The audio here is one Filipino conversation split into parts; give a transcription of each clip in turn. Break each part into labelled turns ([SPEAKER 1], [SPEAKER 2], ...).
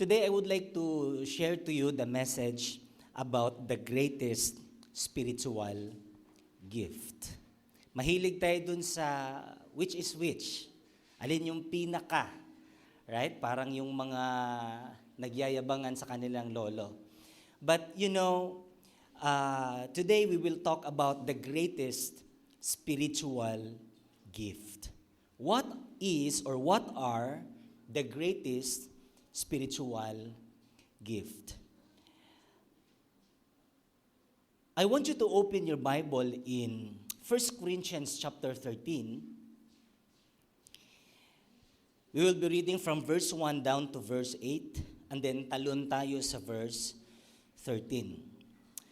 [SPEAKER 1] Today, I would like to share to you the message about the greatest spiritual gift. Mahilig tayo dun sa which is which. Alin yung pinaka, right? Parang yung mga nagyayabangan sa kanilang lolo. But today we will talk about the greatest spiritual gift. What is or what are the greatest spiritual gift? I want you to open your Bible in 1 Corinthians chapter 13. We will be reading from verse 1 down to verse 8, and then talon tayo sa verse 13.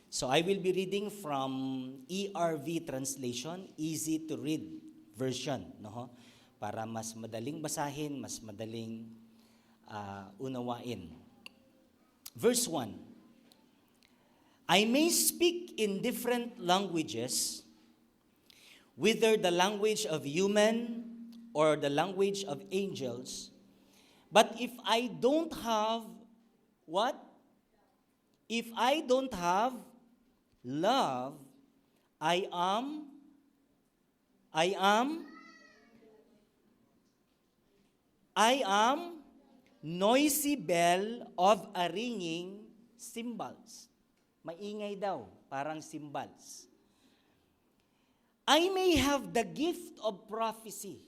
[SPEAKER 1] So I will be reading from ERV translation, easy to read version, no? Para mas madaling basahin, mas madaling unawain. Verse 1. I may speak in different languages, whether the language of human or the language of angels, but if I don't have what? If I don't have love, I am noisy bell of a ringing cymbals. Maingay daw, parang cymbals. I may have the gift of prophecy.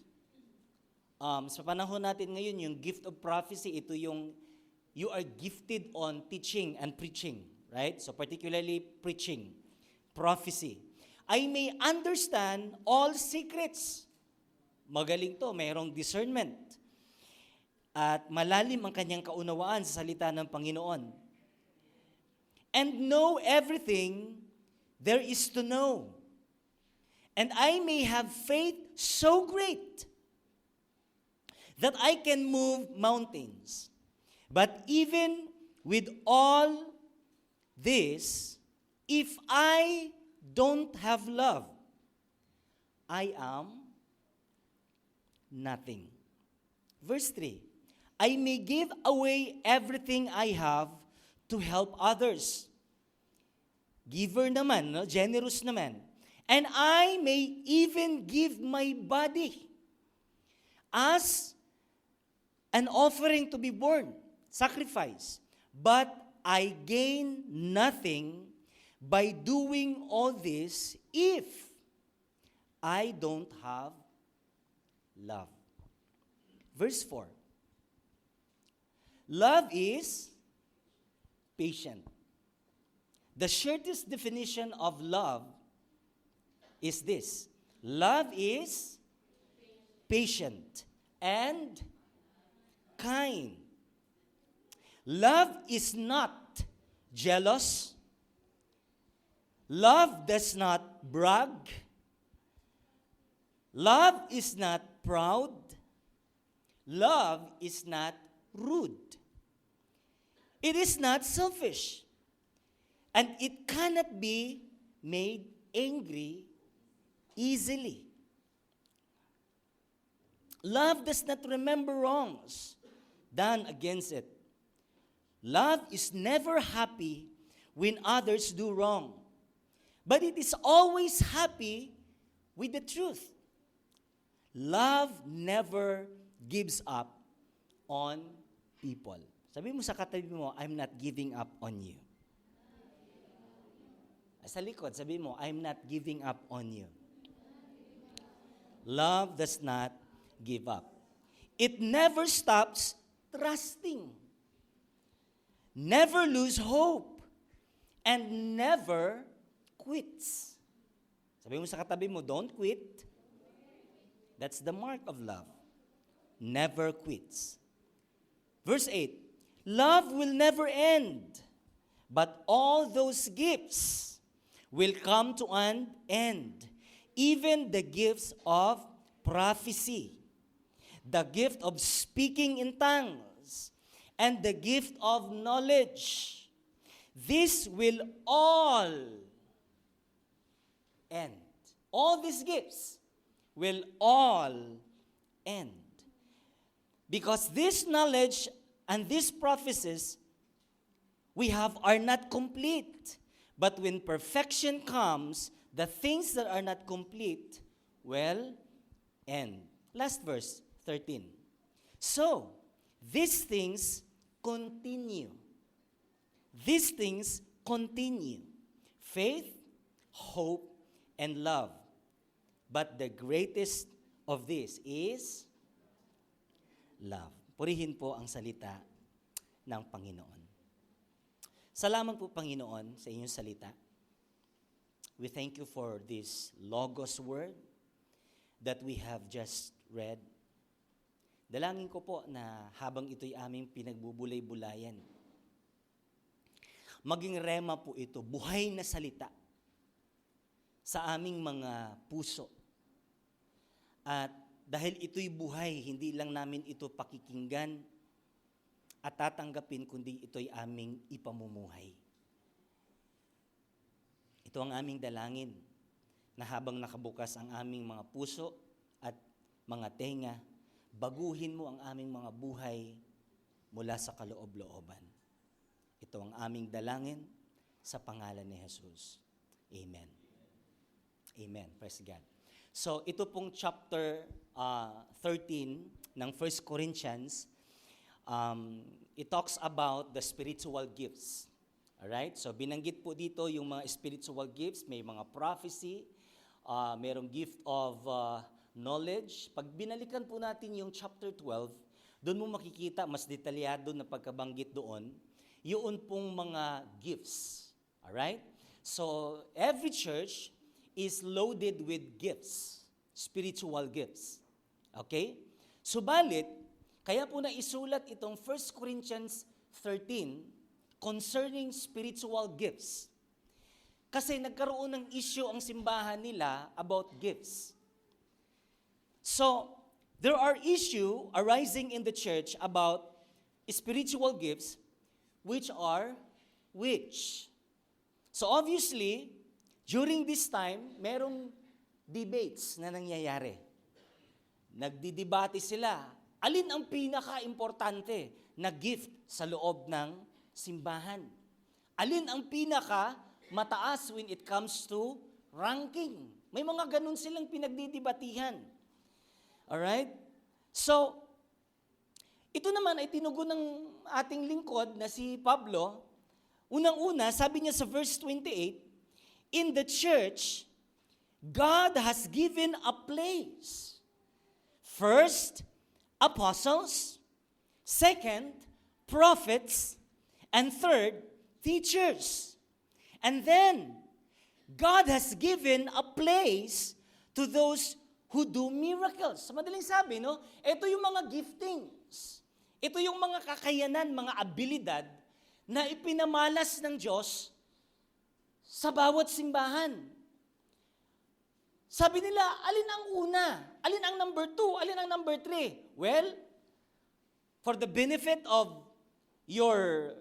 [SPEAKER 1] Sa panahon natin ngayon, yung gift of prophecy, ito yung you are gifted on teaching and preaching, right? So particularly preaching, prophecy. I may understand all secrets. Magaling to, mayroong discernment. At malalim ang kanyang kaunawaan sa salita ng Panginoon. And know everything there is to know. And I may have faith so great that I can move mountains. But even with all this, if I don't have love, I am nothing. Verse 3, I may give away everything I have to help others. Giver naman, no? Generous naman. And I may even give my body as an offering to be born, sacrifice. But I gain nothing by doing all this if I don't have love. Verse 4. Love is patient. The shortest definition of love is this. Love is patient and kind. Love is not jealous. Love does not brag. Love is not proud. Love is not rude. It is not selfish. And it cannot be made angry easily. Love does not remember wrongs done against it. Love is never happy when others do wrong, but it is always happy with the truth. Love never gives up on people. Sabi mo sa katabi mo, I'm not giving up on you. Sa likod, sabi mo, I'm not giving up on you. Love does not give up. It never stops trusting, never lose hope, and never quits. Sabi mo sa katabi mo, don't quit. That's the mark of love. Never quits. Verse 8, love will never end, but all those gifts will come to an end, even the gifts of prophecy, the gift of speaking in tongues, and the gift of knowledge. This will all end. All these gifts will all end. Because this knowledge and these prophecies we have are not complete. But when perfection comes, the things that are not complete will end. Last verse, 13. So, these things continue. These things continue. Faith, hope, and love. But the greatest of this is love. Purihin po ang salita ng Panginoon. Salamat po, Panginoon, sa inyong salita. We thank you for this Logos word that we have just read. Dalangin ko po na habang ito'y aming pinagbubulay-bulayan, maging rema po ito, buhay na salita sa aming mga puso. At dahil ito'y buhay, hindi lang namin ito pakikinggan at tatanggapin, kundi ito'y aming ipamumuhay. Ito ang aming dalangin, na habang nakabukas ang aming mga puso at mga tenga, baguhin mo ang aming mga buhay mula sa kaloob-looban. Ito ang aming dalangin sa pangalan ni Jesus. Amen. Amen. Praise God. So, ito pong chapter 13 ng 1 Corinthians, it talks about the spiritual gifts. Alright? So, binanggit po dito yung mga spiritual gifts. May mga prophecy, merong gift of knowledge. Pag binalikan po natin yung chapter 12, doon mo makikita, mas detalyado na pagkabanggit doon, yun pong mga gifts. Alright? So, every church is loaded with gifts, spiritual gifts. Okay? Subalit, kaya po naisulat itong 1 Corinthians 13 concerning spiritual gifts. Kasi nagkaroon ng issue ang simbahan nila about gifts. So, there are issue arising in the church about spiritual gifts, which are which? So obviously, during this time, merong debates na nangyayari. Nagdidebate sila. Alin ang pinaka-importante na gift sa loob ng simbahan? Alin ang pinaka-mataas when it comes to ranking? May mga ganun silang pinagdidebatihan. Alright? So, ito naman ay tinugon ng ating lingkod na si Pablo. Unang-una, sabi niya sa verse 28, in the church, God has given a place. First, apostles. Second, prophets. And third, teachers. And then, God has given a place to those who do miracles. Sa madaling sabi, no? Ito yung mga giftings. Ito yung mga kakayanan, mga abilidad na ipinamalas ng Diyos sa bawat simbahan. Sabi nila, alin ang una? Alin ang number 2? Alin ang number 3? Well, for the benefit of your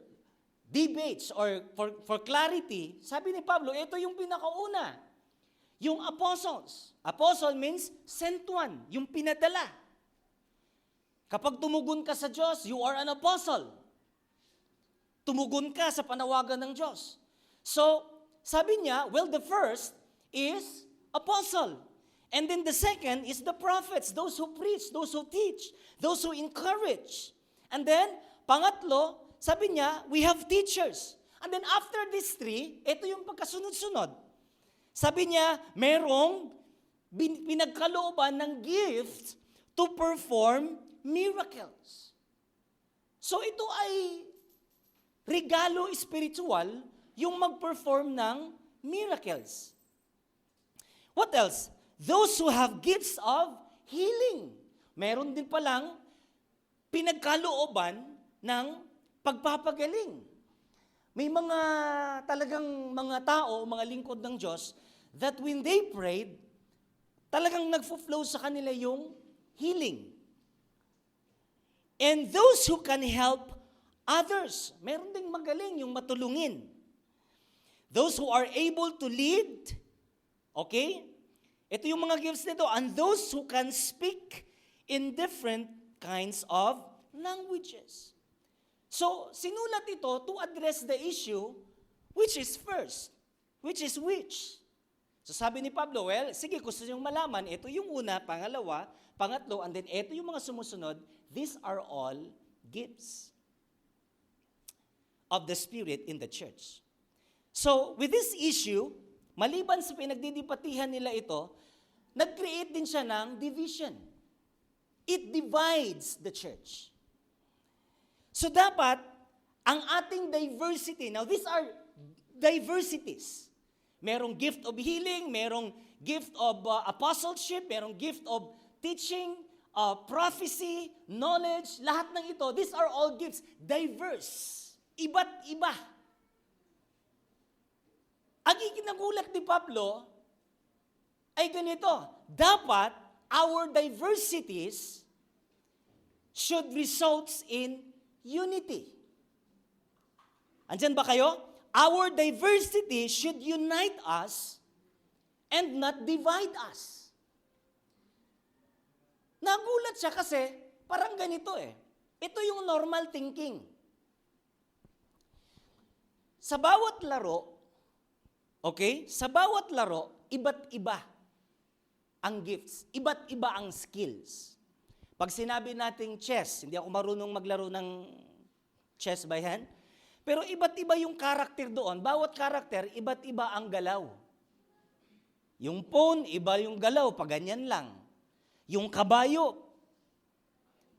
[SPEAKER 1] debates or for clarity, sabi ni Pablo, ito yung pinakauna. Yung apostles. Apostle means sent one, yung pinadala. Kapag tumugon ka sa Diyos, you are an apostle. Tumugon ka sa panawagan ng Diyos. So, sabi niya, well, the first is apostle. And then the second is the prophets, those who preach, those who teach, those who encourage. And then, pangatlo, sabi niya, we have teachers. And then after these three, ito yung pagkasunod-sunod. Sabi niya, merong pinagkalooban ng gift to perform miracles. So ito ay regalo spiritual, yung mag-perform ng miracles. What else? Those who have gifts of healing. Meron din palang pinagkalooban ng pagpapagaling. May mga talagang mga tao, mga lingkod ng Diyos, that when they prayed, talagang nagfo-flow sa kanila yung healing. And those who can help others, meron ding magaling yung matulungin. Those who are able to lead, okay? Ito yung mga gifts nito. And those who can speak in different kinds of languages. So, sinulat ito to address the issue, which is first, which is which. So sabi ni Pablo, well, sige, gusto niyong malaman, ito yung una, pangalawa, pangatlo, and then ito yung mga sumusunod, these are all gifts of the Spirit in the church. So, with this issue, maliban sa pinagdidipatihan nila ito, nag-create din siya ng division. It divides the church. So dapat, ang ating diversity, now these are diversities. Merong gift of healing, merong gift of apostleship, merong gift of teaching, prophecy, knowledge, lahat ng ito, these are all gifts. Diverse. Iba't iba. Ang ikinagulat ni Pablo ay ganito, dapat our diversities should result in unity. Andyan ba kayo? Our diversity should unite us and not divide us. Nagulat siya kasi parang ganito eh. Ito yung normal thinking. Sa bawat laro, okay? Sa bawat laro, iba't iba ang gifts. Iba't iba ang skills. Pag sinabi nating chess, hindi ako marunong maglaro ng chess by hand, pero iba't iba yung karakter doon. Bawat karakter, iba't iba ang galaw. Yung pawn, iba yung galaw, pag ganyan lang. Yung kabayo,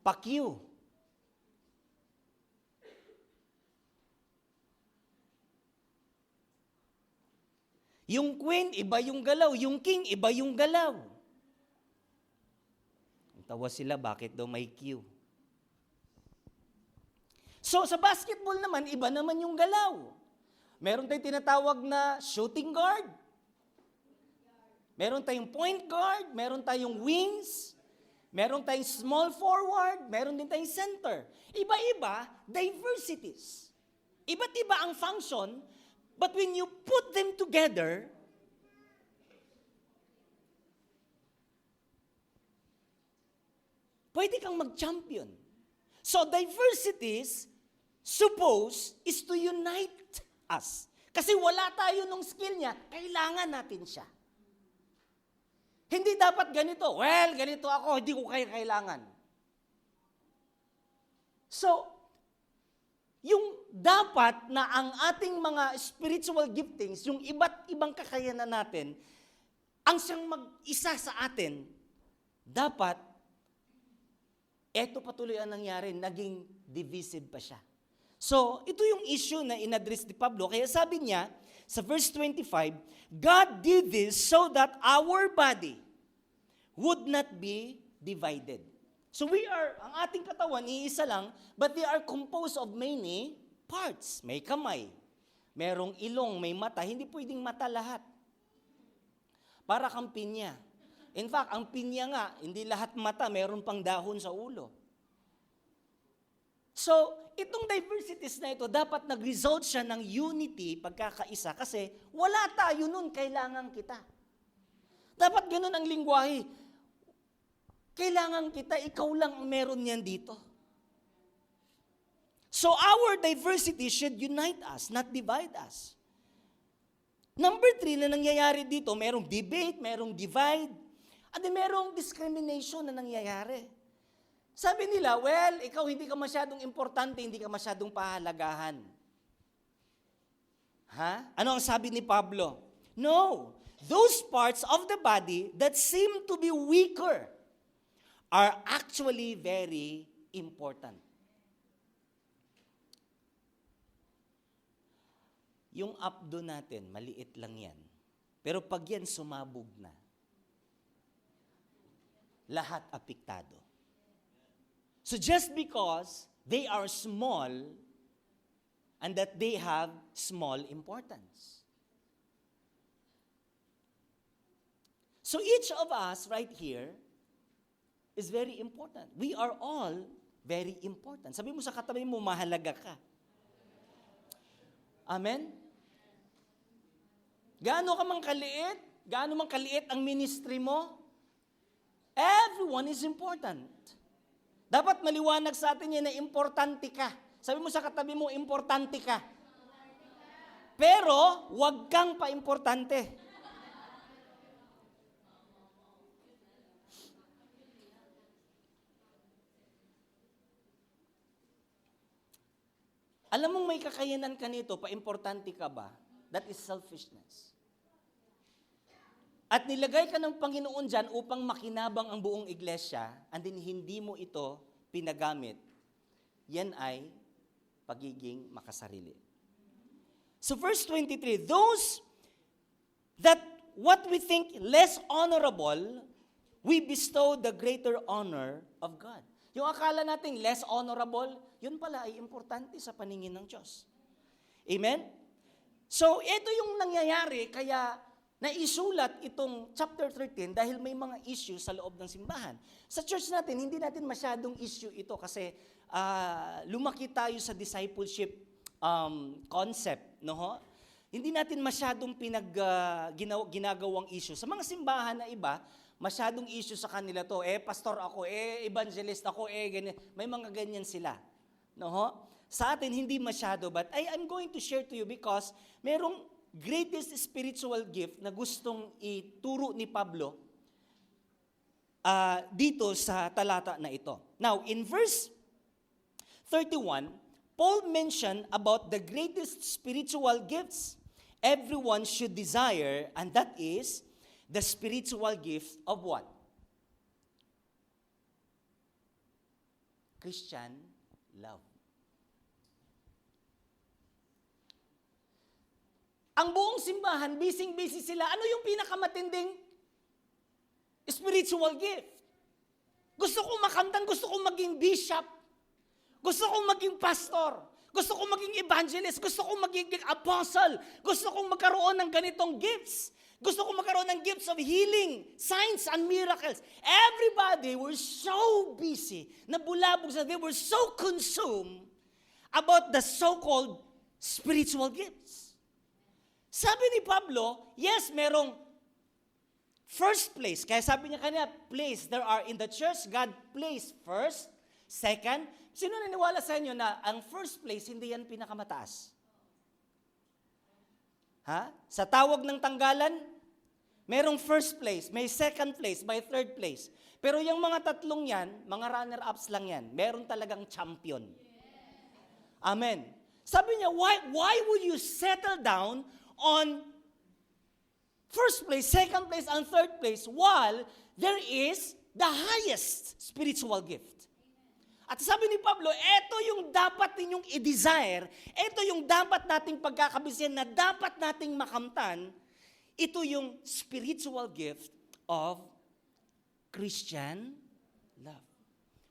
[SPEAKER 1] pakyu. Yung queen, iba yung galaw. Yung king, iba yung galaw. Tawa sila, bakit daw may Q? So, sa basketball naman, iba naman yung galaw. Meron tayong tinatawag na shooting guard. Meron tayong point guard. Meron tayong wings. Meron tayong small forward. Meron din tayong center. Iba-iba, diversities. Iba't iba ang function, but when you put them together, pwede kang mag-champion. So, diversities, suppose, is to unite us. Kasi wala tayo nung skill niya, kailangan natin siya. Hindi dapat ganito, well, ganito ako, hindi ko kailangan. So, yung dapat na ang ating mga spiritual giftings, yung iba't ibang kakayanan natin, ang siyang mag-isa sa atin, dapat eto patuloy ang nangyari, naging divisive pa siya. So, ito yung issue na inaddress ni Pablo. Kaya sabi niya, sa verse 25, God did this so that our body would not be divided. So ang ating katawan, iisa lang, but they are composed of many parts. May kamay, merong ilong, may mata. Hindi pwedeng mata lahat. Para kang pinya. In fact, ang pinya nga, hindi lahat mata, meron pang dahon sa ulo. So, itong diversities na ito, dapat nag-result siya ng unity, pagkakaisa, kasi wala tayo nun, kailangan kita. Dapat ganun ang lingwahe. Kailangan kita, ikaw lang ang meron niyan dito. So, our diversity should unite us, not divide us. Number 3 na nangyayari dito, merong debate, merong divide, at merong discrimination na nangyayari. Sabi nila, well, ikaw hindi ka masyadong importante, hindi ka masyadong pahalagahan. Ha? Ano ang sabi ni Pablo? No, those parts of the body that seem to be weaker are actually very important. Yung abdo natin, maliit lang yan. Pero pag yan sumabog na, lahat apektado. So just because they are small and that they have small importance. So each of us right here is very important. We are all very important. Sabi mo sa katabi mo, mahalaga ka. Amen? Gaano ka mang kaliit ang ministry mo, everyone is important. Dapat maliwanag sa atin yan na importante ka. Sabi mo sa katabi mo, importante ka. Pero, wag kang pa-importante. Alam mong may kakayanan ka nito, pa-importante ka ba? That is selfishness. At nilagay ka ng Panginoon dyan upang makinabang ang buong iglesia, and then hindi mo ito pinagamit. Yan ay pagiging makasarili. So verse 23, those that what we think less honorable, we bestow the greater honor of God. Yung akala nating less honorable, yun pala ay importante sa paningin ng Diyos. Amen? So, ito yung nangyayari, kaya naisulat itong chapter 13 dahil may mga issue sa loob ng simbahan. Sa church natin, hindi natin masyadong issue ito kasi lumaki tayo sa discipleship concept. No? Hindi natin masyadong ginagawang issue. Sa mga simbahan na iba, masyadong issue sa kanila to. Pastor ako, evangelist ako, ganyan. May mga ganyan sila. No? Sa atin, hindi masyado. But I'm going to share to you because merong greatest spiritual gift na gustong ituro ni Pablo dito sa talata na ito. Now, in verse 31, Paul mentioned about the greatest spiritual gifts everyone should desire, and that is the spiritual gift of what? Christian love. Ang buong simbahan, busy sila. Ano yung pinakamatinding spiritual gift? Gusto kong makamtan, gusto kong maging bishop, gusto kong maging pastor, gusto kong maging evangelist, gusto kong maging apostle, gusto kong magkaroon ng ganitong gifts. Gusto kong magkaroon ng gifts of healing, signs and miracles. Everybody were so busy, nabulabog sa, they were so consumed about the so-called spiritual gifts. Sabi ni Pablo, yes, merong first place. Kaya sabi niya kanina, place. There are in the church, God placed first. Second, sino naniwala sa inyo na ang first place, hindi yan pinakamataas? Sa tawag ng tanggalan, merong first place, may second place, may third place. Pero yung mga tatlong yan, mga runner-ups lang yan. Meron talagang champion. Amen. Sabi niya, why would you settle down on first place, second place, and third place while there is the highest spiritual gift? At sabi ni Pablo, ito yung dapat ninyong i-desire, ito yung dapat nating pagkakabisihan na dapat nating makamtan, ito yung spiritual gift of Christian love.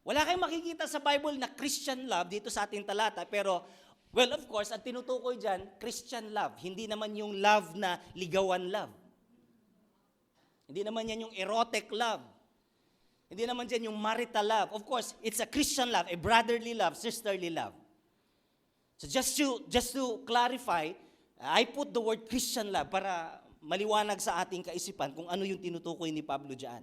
[SPEAKER 1] Wala kayong makikita sa Bible na Christian love dito sa ating talata, pero, well, of course, ang tinutukoy dyan, Christian love. Hindi naman yung love na ligawan love. Hindi naman yan yung erotic love. Hindi naman dyan yung marital love. Of course, it's a Christian love, a brotherly love, sisterly love. So just to clarify, I put the word Christian love para maliwanag sa ating kaisipan kung ano yung tinutukoy ni Pablo dyan.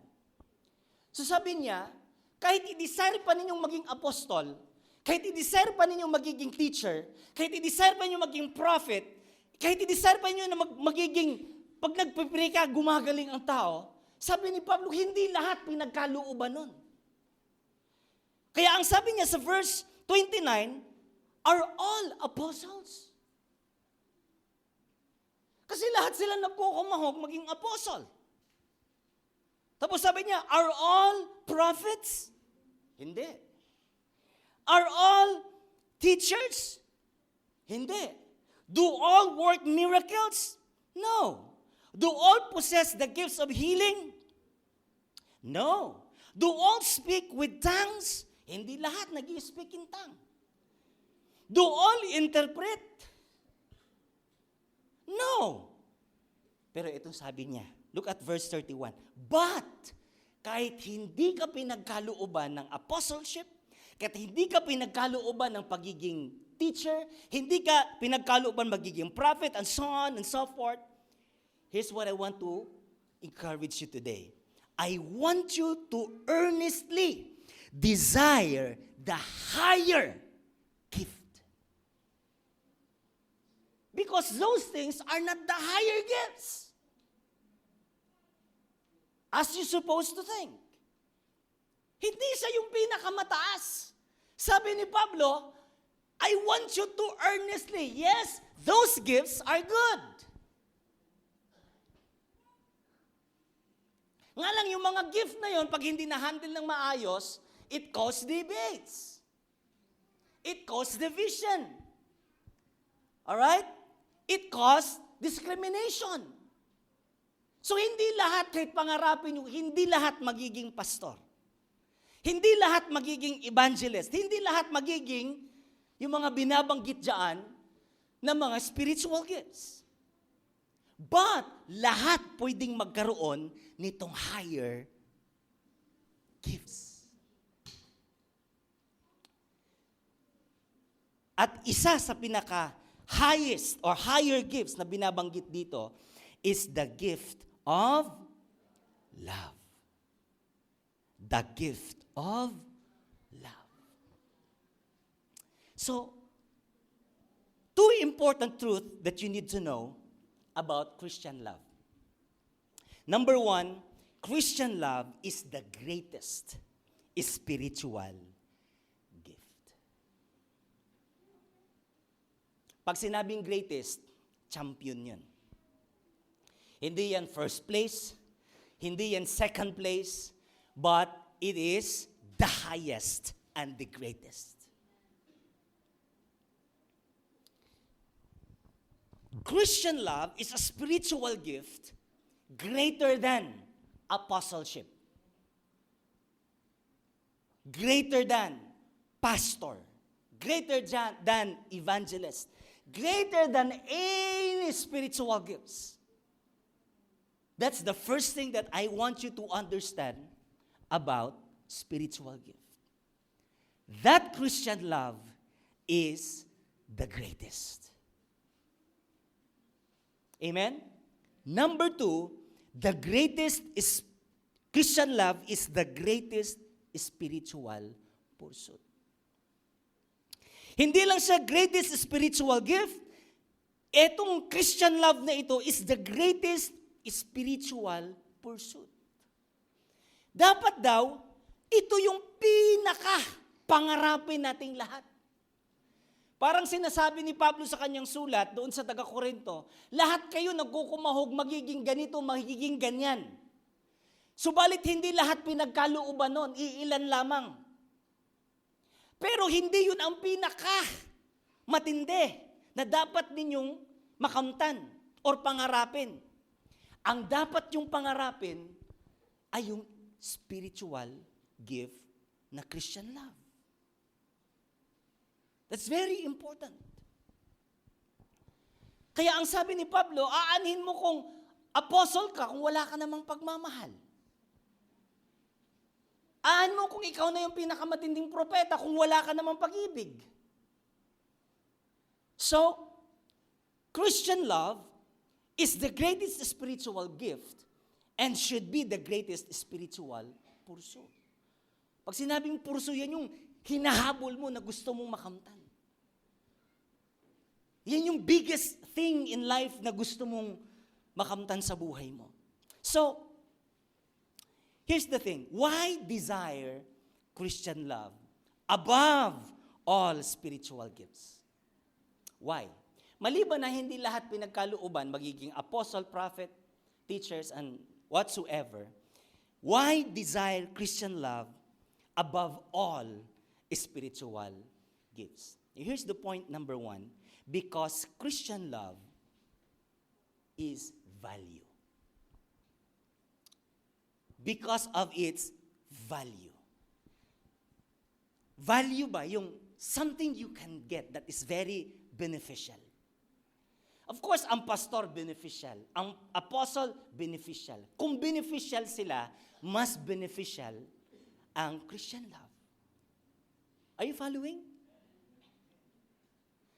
[SPEAKER 1] So sabi niya, kahit i-desire pa ninyong maging apostol, kahit i-desire pa ninyong magiging teacher, kahit i-desire pa ninyong maging prophet, kahit i-desire pa ninyo na magiging, pag nagpipray ka, gumagaling ang tao, sabi ni Pablo, hindi lahat pinagkalooban nun. Kaya ang sabi niya sa verse 29, are all apostles? Kasi lahat sila nagkukumahog maging apostle. Tapos sabi niya, are all prophets? Hindi. Are all teachers? Hindi. Do all work miracles? No. Do all possess the gifts of healing? No. Do all speak with tongues? Hindi lahat nag-i-speak in tongue. Do all interpret? No. Pero itong sabi niya, look at verse 31. But, kahit hindi ka pinagkalooban ng apostleship, kahit hindi ka pinagkalooban ng pagiging teacher, hindi ka pinagkalooban magiging prophet, and so on and so forth, here's what I want to encourage you today. I want you to earnestly desire the higher gift. because those things are not the higher gifts as you're supposed to think. Hindi siya yung pinakamataas. Sabi ni Pablo, I want you to earnestly, yes, those gifts are good. Nga lang yung mga gift na yon, pag hindi na-handle ng maayos, it causes debates. It causes division. Alright? It causes discrimination. So hindi lahat, kahit pangarapin nyo, hindi lahat magiging pastor. Hindi lahat magiging evangelist. Hindi lahat magiging yung mga binabanggit dyan na mga spiritual gifts. But lahat pwedeng magkaroon nitong higher gifts. At isa sa pinaka-highest or higher gifts na binabanggit dito is the gift of love. The gift of love. So, two important truths that you need to know about Christian love. Number one, Christian love is the greatest spiritual gift. Pag sinabing greatest, champion yun. Hindi yan first place, hindi yan second place, but it is the highest and the greatest. Christian love is a spiritual gift greater than apostleship, greater than pastor, greater than evangelist, greater than any spiritual gifts. That's the first thing that I want you to understand about spiritual gift. That Christian love is the greatest. Amen? Number two, the greatest is Christian love is the greatest spiritual pursuit. Hindi lang siya greatest spiritual gift, etong Christian love na ito is the greatest spiritual pursuit. Dapat daw, ito yung pinaka-pangarapin nating lahat. Parang sinasabi ni Pablo sa kanyang sulat doon sa taga-Korinto, lahat kayo nagkukumahog, magiging ganito, magiging ganyan. Subalit hindi lahat pinagkalooban nun, iilan lamang. Pero hindi yun ang pinaka-matindi na dapat ninyong makamtan or pangarapin. Ang dapat yung pangarapin ay yung spiritual gift na Christian love. That's very important. Kaya ang sabi ni Pablo, aanhin mo kung apostle ka kung wala ka namang pagmamahal. Aanhin mo kung ikaw na yung pinakamatinding propeta kung wala ka namang pag-ibig. So, Christian love is the greatest spiritual gift and should be the greatest spiritual pursuit. Pag sinabing pursuit, yan yung hinahabol mo na gusto mong makamtan. Yan yung biggest thing in life na gusto mong makamtan sa buhay mo. So, here's the thing. Why desire Christian love above all spiritual gifts? Why? Maliban na hindi lahat pinagkalooban, magiging apostle, prophet, teachers, and whatsoever, why desire Christian love above all spiritual gifts? Here's the point number one. Because Christian love is value. Because of its value. Value ba? Yung something you can get that is very beneficial. Of course, ang pastor beneficial. Ang apostle beneficial. Kung beneficial sila, mas beneficial ang Christian love. Are you following?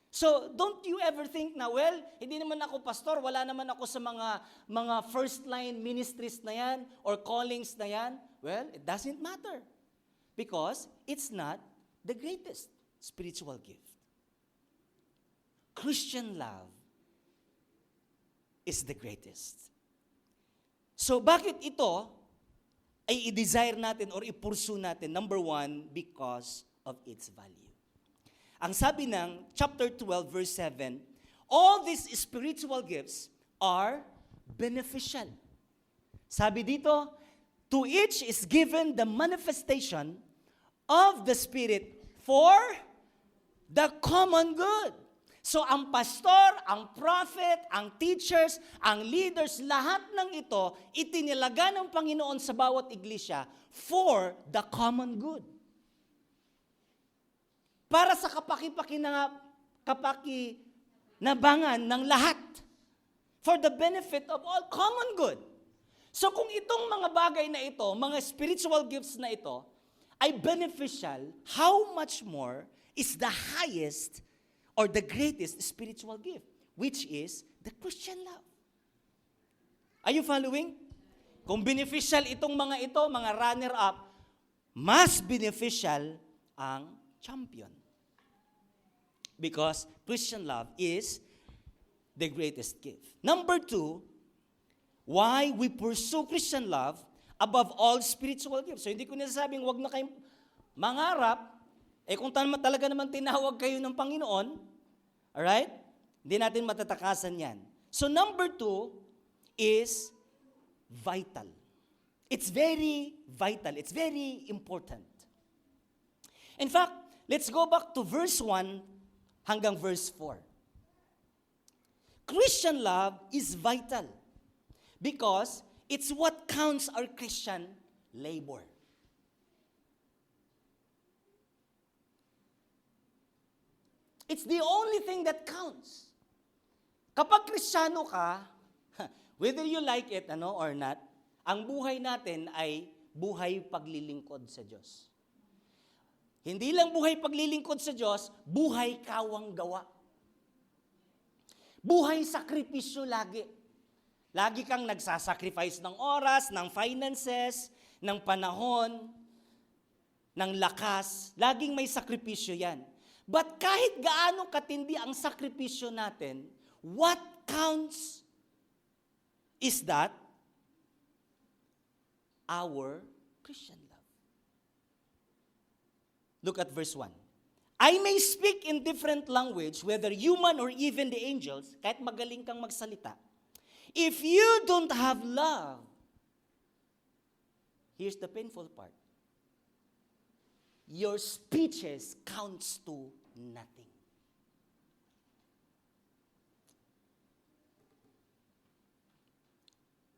[SPEAKER 1] So, don't you ever think na, well, hindi naman ako pastor, wala naman ako sa mga first line ministries na yan or callings na yan. Well, it doesn't matter because it's not the greatest spiritual gift. Christian love is the greatest. So bakit ito ay i-desire natin or i-pursue natin? Number one, because of its value. Ang sabi ng chapter 12, verse 7, all these spiritual gifts are beneficial. Sabi dito, to each is given the manifestation of the Spirit for the common good. So ang pastor, ang prophet, ang teachers, ang leaders, lahat ng ito, itinilaga ng Panginoon sa bawat iglesia for the common good. Para sa kapakinabangan ng lahat. For the benefit of all, common good. So kung itong mga bagay na ito, mga spiritual gifts na ito, ay beneficial, how much more is the highest or the greatest spiritual gift, which is the Christian love. Are you following? Kung beneficial itong mga ito, mga runner-up, mas beneficial ang champion. Because Christian love is the greatest gift. Number two, why we pursue Christian love above all spiritual gifts. So hindi ko nasasabing wag na kayong mangarap, kung talaga naman tinawag kayo ng Panginoon, alright? Hindi natin matatakasan yan. So number two is vital. It's very vital. It's very important. In fact, let's go back to verse 1 hanggang verse 4. Christian love is vital because it's what counts our Christian labor. It's the only thing that counts. Kapag Kristiyano ka, whether you like it or not, ang buhay natin ay buhay paglilingkod sa Diyos. Hindi lang buhay paglilingkod sa Diyos, buhay kawang gawa. Buhay sakripisyo lagi. Lagi kang nagsasacrifice ng oras, ng finances, ng panahon, ng lakas. Laging may sakripisyo yan. But kahit gaano katindi ang sakripisyo natin, what counts is that our Christian love. Look at verse 1. I may speak in different language, whether human or even the angels, kahit magaling kang magsalita. If you don't have love, here's the painful part. Your speeches counts to nothing.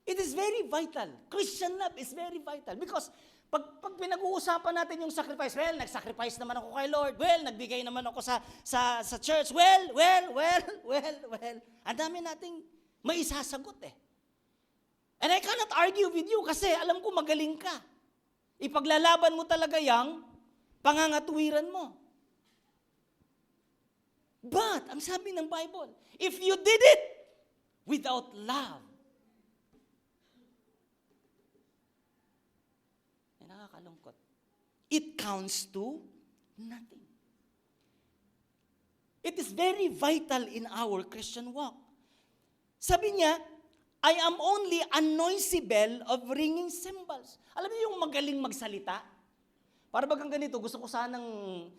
[SPEAKER 1] It is very vital. Christian love is very vital because pag pinag-uusapan natin yung sacrifice, well, nag-sacrifice naman ako kay Lord. Well, nagbigay naman ako sa church. Well. Ang dami nating maisasagot eh. And I cannot argue with you kasi alam ko magaling ka. Ipaglalaban mo talaga yang pangangatwiran mo. But, ang sabi ng Bible, if you did it without love, nakakalungkot. It counts to nothing. It is very vital in our Christian walk. Sabi niya, I am only a noisy bell of ringing cymbals. Alam niyo yung magaling magsalita? Para bagang ganito, gusto ko sanang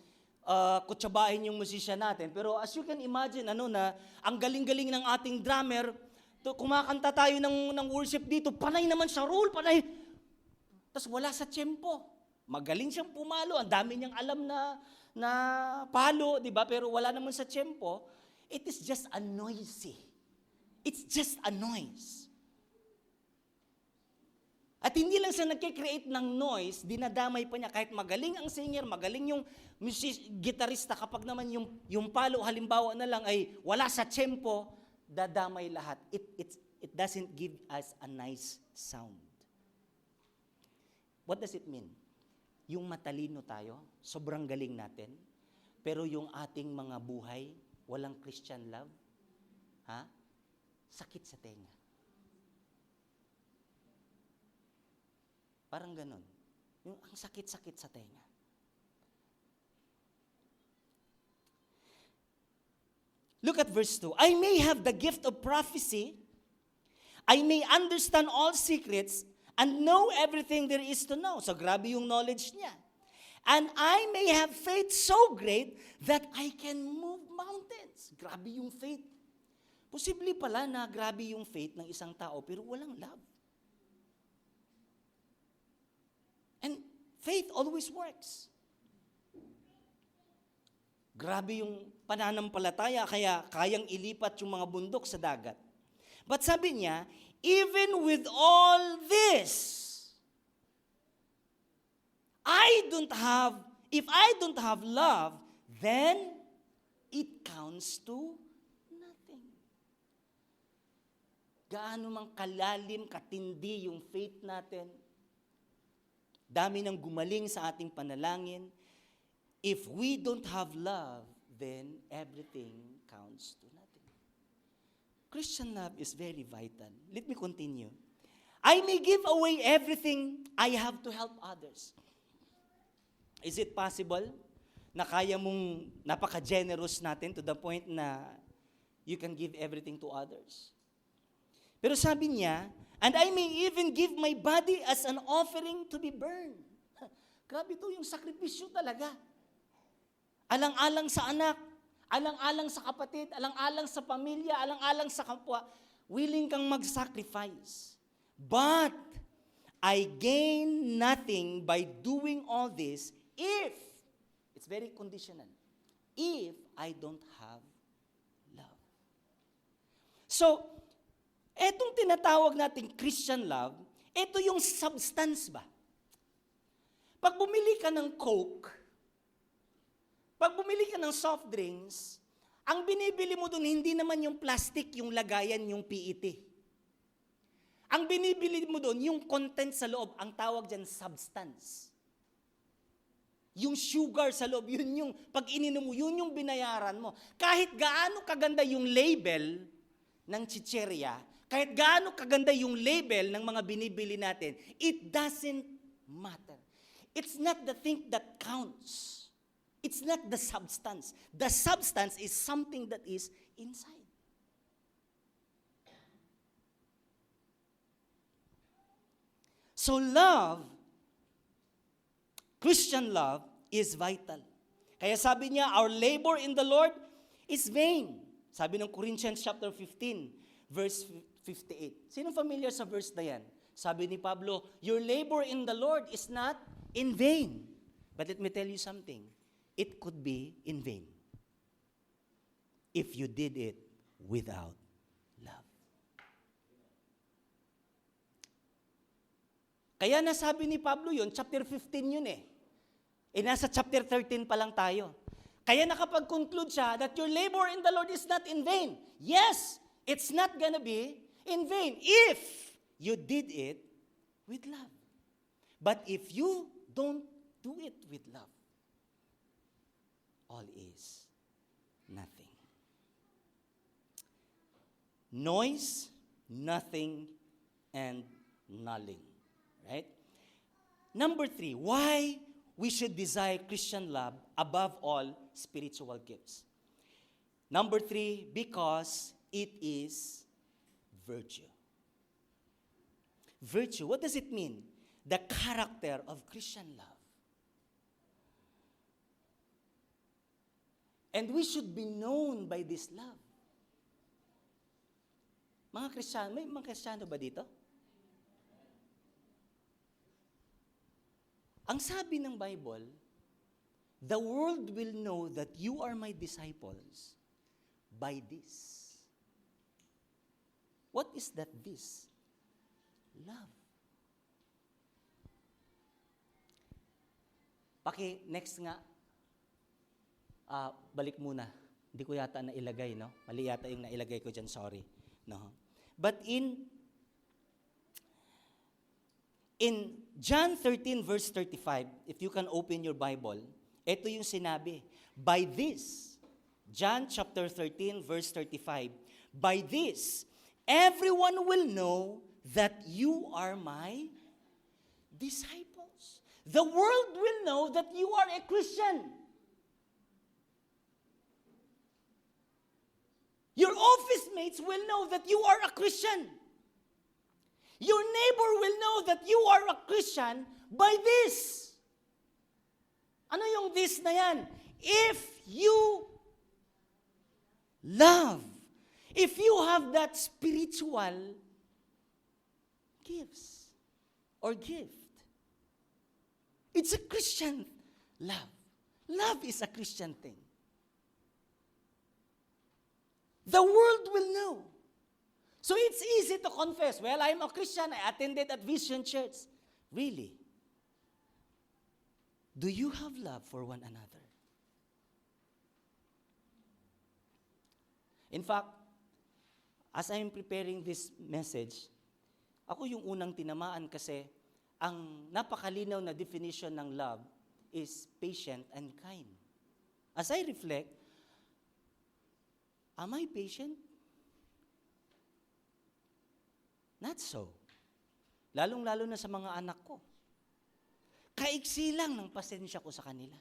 [SPEAKER 1] kutsabahin yung musician natin. Pero as you can imagine, na ang galing-galing ng ating drummer, kumakanta tayo ng worship dito, panay naman sa role, panay. Tapos wala sa tempo. Magaling siyang pumalo, ang dami niyang alam na palo, di ba? Pero wala naman sa tempo. It is just a noisy. It's just a noise. At hindi lang siya nagkikreate ng noise, dinadamay pa niya kahit magaling ang singer, magaling yung gitarista, kapag naman yung palo halimbawa na lang ay wala sa tempo, dadamay lahat. It doesn't give us a nice sound. What does it mean? Yung matalino tayo, sobrang galing natin, pero yung ating mga buhay, walang Christian love, sakit sa tenga. Parang ganon. Yung ang sakit-sakit sa tenga. Look at verse 2. I may have the gift of prophecy I may understand all secrets and know everything there is to know. So grabe yung knowledge niya. And I may have faith so great that I can move mountains. Grabe yung faith. Posible pala na grabe yung faith ng isang tao pero walang love. And faith always works. Grabe yung pananampalataya kaya kayang ilipat yung mga bundok sa dagat. But sabi niya, even with all this, if I don't have love, then it counts to nothing. Gaano mang kalalim, katindi yung faith natin, dami nang gumaling sa ating panalangin, if we don't have love, then everything counts to nothing. Christian love is very vital. Let me continue. I may give away everything I have to help others. Is it possible na kaya mong napaka-generous natin to the point na you can give everything to others? Pero sabi niya, and I may even give my body as an offering to be burned. Grabe ito, yung sakripisyo talaga. Alang-alang sa anak, alang-alang sa kapatid, alang-alang sa pamilya, alang-alang sa kapwa, willing kang mag-sacrifice. But I gain nothing by doing all this if, it's very conditional, if I don't have love. So, etong tinatawag nating Christian love, ito yung substance ba? Pag bumili ka ng Coke, pag bumili ka ng soft drinks, ang binibili mo dun hindi naman yung plastic, yung lagayan, yung PET. Ang binibili mo dun, yung content sa loob, ang tawag dyan substance. Yung sugar sa loob, yun yung, pag ininom mo, yun yung binayaran mo. Kahit gaano kaganda yung label ng chicheria, kahit gaano kaganda yung label ng mga binibili natin, it doesn't matter. It's not the thing that counts. It's not the substance. The substance is something that is inside. So love, Christian love, is vital. Kaya sabi niya, our labor in the Lord is vain. Sabi ng Corinthians chapter 15, verse 58. Sino familiar sa verse na yan? Sabi ni Pablo, your labor in the Lord is not in vain. But let me tell you something. It could be in vain if you did it without love. Kaya nasabi ni Pablo yun, chapter 15 yun eh. Nasa chapter 13 pa lang tayo. Kaya nakapag-conclude siya that your labor in the Lord is not in vain. Yes, it's not gonna be in vain if you did it with love. But if you don't do it with love, all is nothing. Noise, nothing, and nulling. Right? Number 3, why we should desire Christian love above all spiritual gifts. Number 3, because it is virtue. Virtue, what does it mean? The character of Christian love. And we should be known by this love. Mga Kristiyano, may mga Kristiyano ba dito? Ang sabi ng Bible, the world will know that you are my disciples by this. What is that this? Love. Next nga. Balik muna. Hindi ko yata nailagay, no? Mali yata yung nailagay ko dyan, sorry. No? But in John 13 verse 35, if you can open your Bible, ito yung sinabi. By this, John chapter 13 verse 35, by this, everyone will know that you are my disciples. The world will know that you are a Christian. Your office mates will know that you are a Christian. Your neighbor will know that you are a Christian by this. Ano yung this na yan? If you love, if you have that spiritual gifts or gift, it's a Christian love. Love is a Christian thing. The world will know. So it's easy to confess, well, I'm a Christian, I attended at Vision Church. Really? Do you have love for one another? In fact, as I'm preparing this message, ako yung unang tinamaan kasi ang napakalinaw na definition ng love is patient and kind. As I reflect, am I patient? Not so. Lalong-lalo na sa mga anak ko. Kaiksi lang ng pasensya ko sa kanila.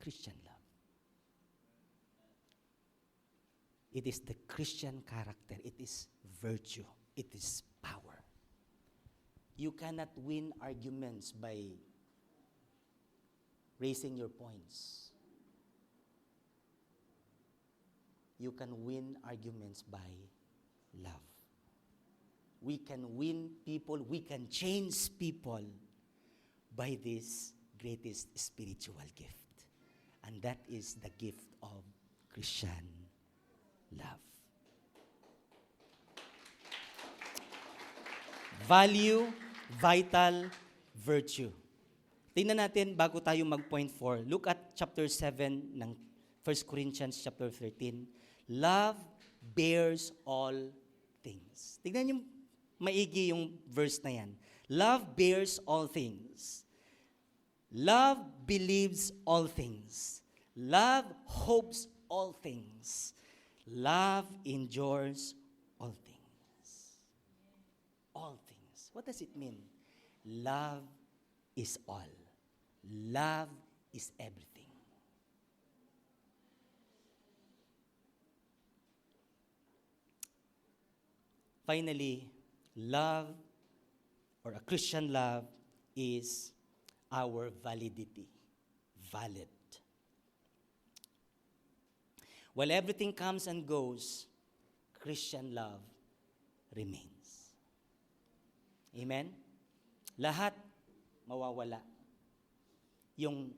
[SPEAKER 1] Christian love. It is the Christian character. It is virtue. It is power. You cannot win arguments by raising your points. You can win arguments by love. We can win people, we can change people by this greatest spiritual gift. And that is the gift of Christian love. Value, vital, virtue. Tingnan natin bago tayo mag-point 4. Look at chapter 7 ng 1 Corinthians chapter 13. Love bears all things. Tingnan niyo maigi yung verse na yan. Love bears all things. Love believes all things. Love hopes all things. Love endures all things. All things. What does it mean? Love is all. Love is everything. Finally, love or a Christian love is our validity. Valid. While everything comes and goes, Christian love remains. Amen? Lahat mawawala. Yung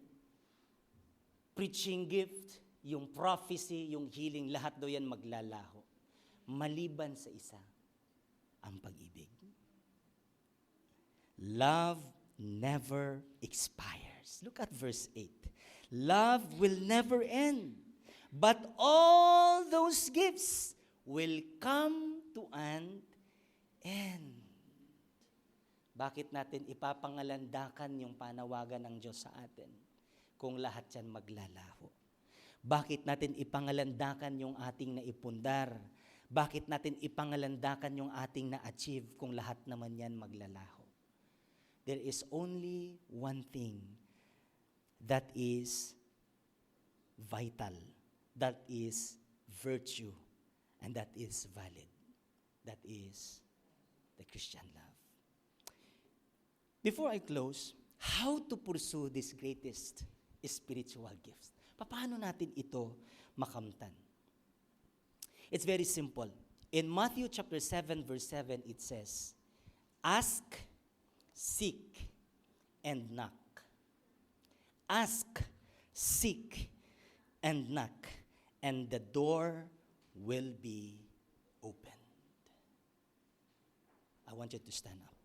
[SPEAKER 1] preaching gift, yung prophecy, yung healing, lahat daw yan maglalaho. Maliban sa isa, ang pag-ibig. Love never expires. Look at verse 8. Love will never end, but all those gifts will come to an end. Bakit natin ipapangalandakan yung panawagan ng Diyos sa atin kung lahat yan maglalaho? Bakit natin ipangalandakan yung ating naipundar? Bakit natin ipangalandakan yung ating na-achieve kung lahat naman yan maglalaho? There is only one thing that is vital, that is virtue, and that is valid. That is the Christian love. Before I close, how to pursue this greatest spiritual gifts? Paano natin ito makamtan? It's very simple. In Matthew chapter 7, verse 7, it says, ask, seek, and knock. Ask, seek, and knock, and the door will be opened. I want you to stand up.